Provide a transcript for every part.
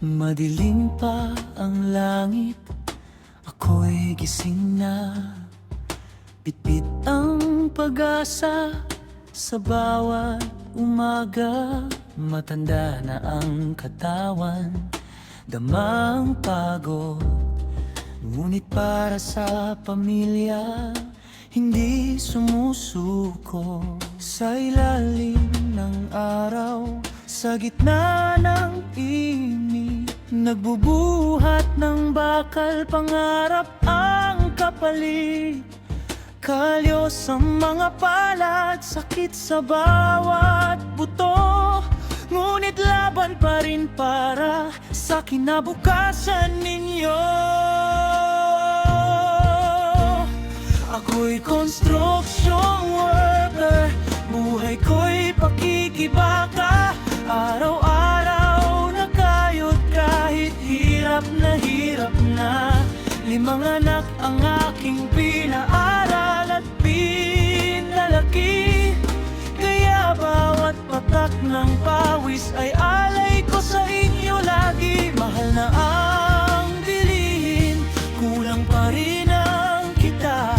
Madilim pa ang langit, ako'y gising na. Bitbit ang pag-asa sa bawat umaga. Matanda na ang katawan, damang pagod. Ngunit para sa pamilya, hindi sumusuko. Sa ilalim ng araw, sa gitna ng init, nagbubuhat ng bakal, pangarap ang kapalit. Kalyo sa mga palad, sakit sa bawat buto. Ngunit laban pa rin para sa kinabukasan ninyo. Ako'y construction worker, buhay ko'y pakikibaka. Araw-araw na kayod kahit hirap na. 5 anak ang aking pinaaral at pinalaki. Kaya bawat patak ng pawis ay alay ko sa inyo lagi. Mahal na ang bilihin, kulang pa rin ang kita.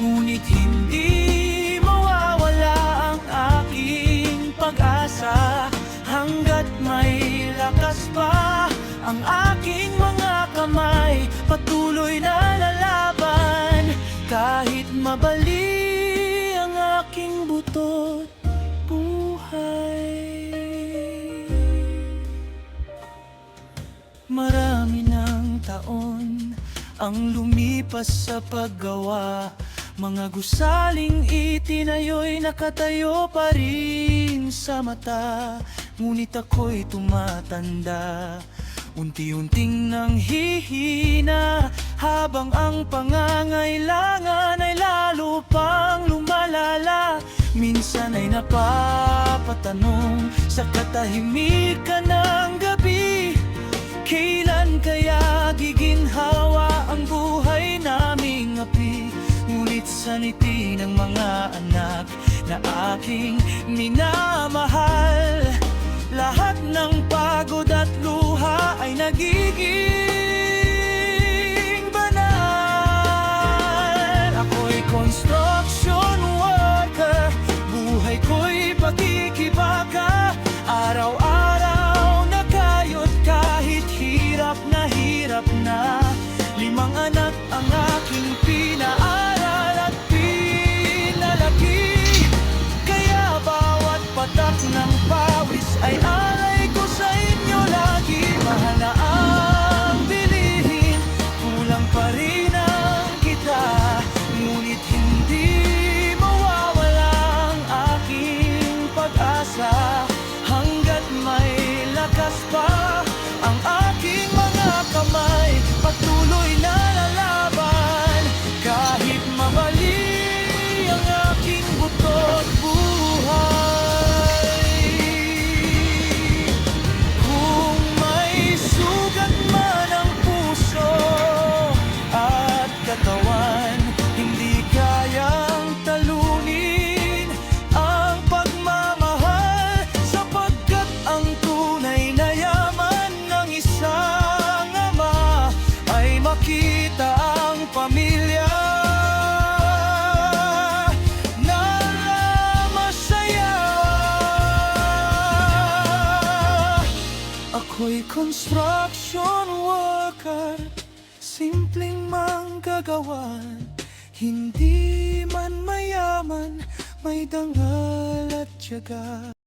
Ngunit hindi mawawala ang aking pag-asa. Hanggat may lakas pa ang aking mga kamay, patuloy na lalaban. Kahit mabali ang aking butot buhay. Marami ng taon ang lumipas sa paggawa. Mga gusaling itinayo'y nakatayo pa rin sa mata. Ngunit ako'y tumatanda, unti-unting nanghihina, habang ang pangangailangan ay lalo pang lumalala. Minsan ay napapatanong sa katahimikan ng gabi, kailan kaya giginhawa ang buhay naming api? Ngunit sa ngiti ng mga anak na aking minamahal, lahat ng pagod at luha ay nagiging banal. Ako'y construction worker, buhay ko'y pakikibaka. Araw-araw na kayod kahit hirap na. 5 anak ang aking pinaaral at pinalaki. Kaya bawat patak ng pawis ay alay ko sa inyo lagi. Mahal na ang bilihin, kulang pa rin ang kita. Ngunit hindi mawawala ang aking pag-asa. Hanggat may lakas pa ang aking mga kamay, patuloy na lalaban. Kahit mabali ang aking butot buhay. Kung may sugat man ang puso at katawan, hindi kayang talunin ang pagmamahal. Sapagkat ang tunay na yaman ng isang ama ay makita ang pamilya na masaya. Ako'y construction worker, simpleng manggagawan. Hindi man mayaman, may dangal at tiyaga.